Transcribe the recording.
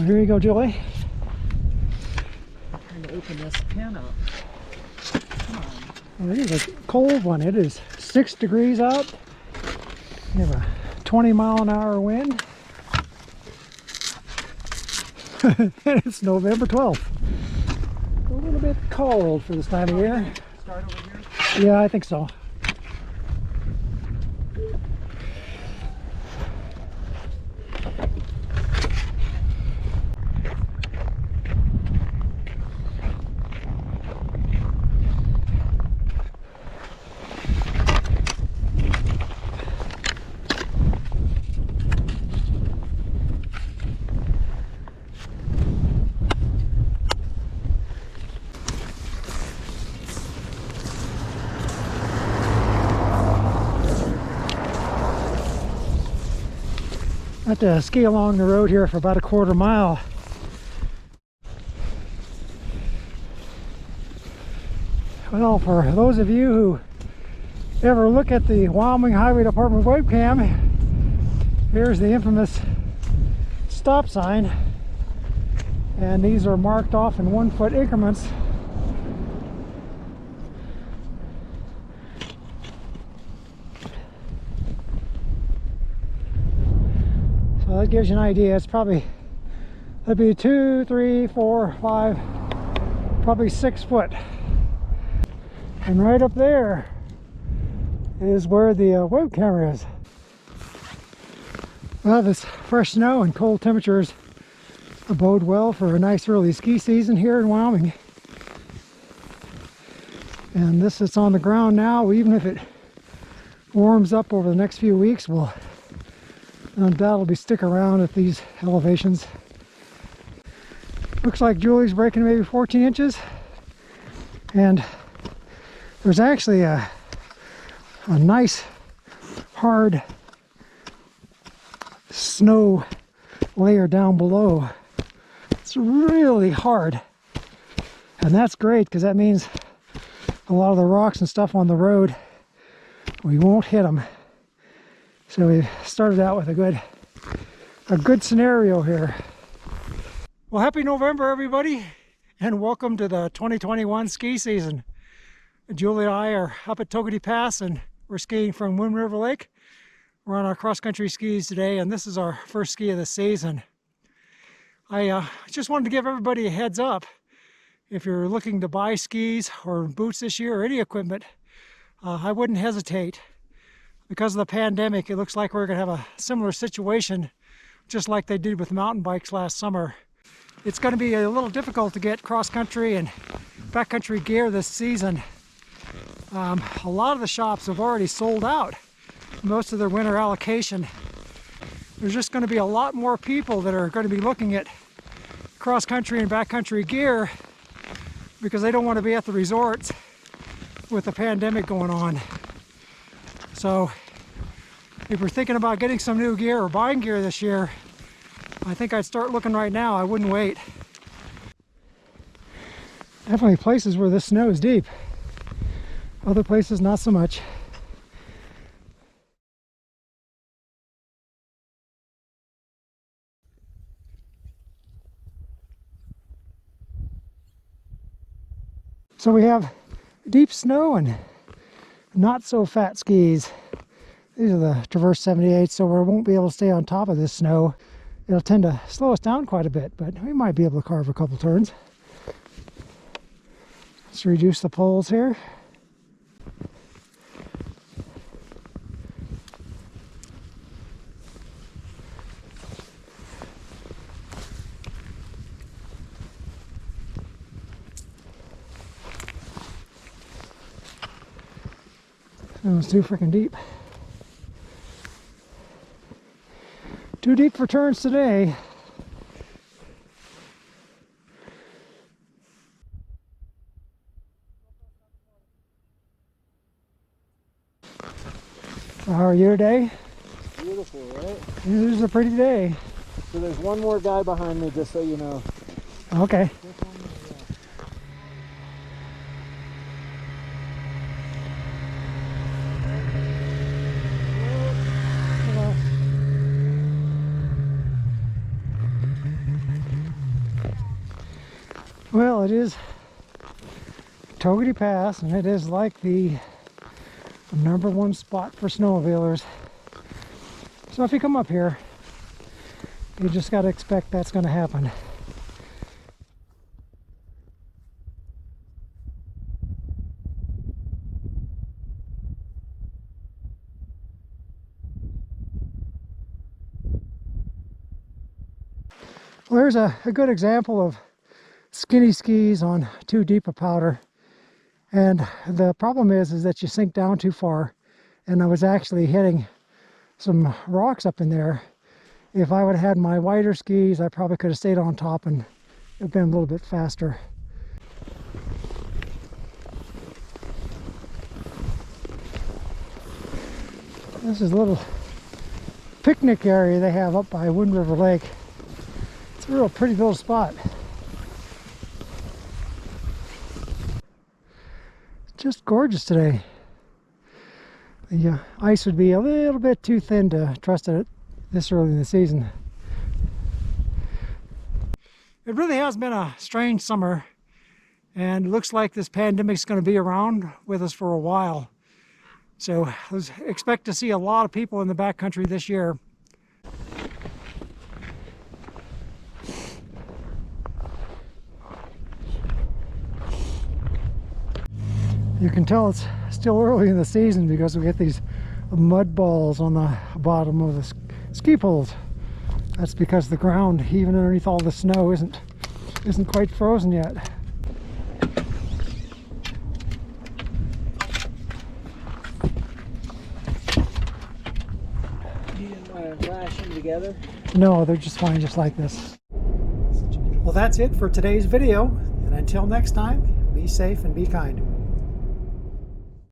here you go, Julie. I'm trying to open this pen up. Come on. Well, it is a cold one. It is 6 degrees out. We have a 20-mile-an-hour wind. And it's November 12th. A little bit cold for this time of year. Start over here? Yeah, I think so. I have to ski along the road here for about a quarter mile. Well, for those of you who ever look at the Wyoming Highway Department webcam, here's the infamous stop sign, and these are marked off in 1-foot increments. So that gives you an idea. It's probably, that'd be 2, 3, 4, 5, probably 6 foot. And right up there is where the web camera is. Well, this fresh snow and cold temperatures bode well for a nice early ski season here in Wyoming. And this that's on the ground now, even if it warms up over the next few weeks, will undoubtedly stick around at these elevations. Looks like Julie's breaking maybe 14 inches. And there's actually a nice hard snow layer down below. It's really hard. And that's great because that means a lot of the rocks and stuff on the road, we won't hit them. So we started out with a good scenario here. Well, happy November, everybody, and welcome to the 2021 ski season. Julie and I are up at Togwotee Pass, and we're skiing from Wind River Lake. We're on our cross-country skis today, and this is our first ski of the season. I just wanted to give everybody a heads up. If you're looking to buy skis or boots this year or any equipment, I wouldn't hesitate. Because of the pandemic, it looks like we're going to have a similar situation just like they did with mountain bikes last summer. It's going to be a little difficult to get cross-country and backcountry gear this season. A lot of the shops have already sold out most of their winter allocation. There's just going to be a lot more people that are going to be looking at cross-country and backcountry gear because they don't want to be at the resorts with the pandemic going on. So if we're thinking about getting some new gear or buying gear this year, I think I'd start looking right now. I wouldn't wait. Definitely places where the snow is deep. Other places, not so much. So we have deep snow and not so fat skis. These are the Traverse 78, so we won't be able to stay on top of this snow. It'll tend to slow us down quite a bit, but we might be able to carve a couple turns. Let's reduce the poles here. It was too freaking deep. Too deep for turns today. So how are you today? Beautiful, right? This is a pretty day. So there's one more guy behind me, just so you know. Okay. Well, it is Togwotee Pass, and it is like the #1 spot for snowmobilers. So if you come up here, you just got to expect that's going to happen. Well, here's a good example of skinny skis on too deep a powder. And the problem is that you sink down too far. And I was actually hitting some rocks up in there. If I would have had my wider skis, I probably could have stayed on top and it'd been a little bit faster. This is a little picnic area they have up by Wind River Lake. It's a real pretty little spot. Just gorgeous today. The ice would be a little bit too thin to trust it this early in the season. It really has been a strange summer, and it looks like this pandemic is going to be around with us for a while. So let's expect to see a lot of people in the backcountry this year. You can tell it's still early in the season because we get these mud balls on the bottom of the ski poles. That's because the ground, even underneath all the snow, isn't quite frozen yet. You didn't want to lash them together? No, they're just fine just like this. Well, that's it for today's video, and until next time, be safe and be kind.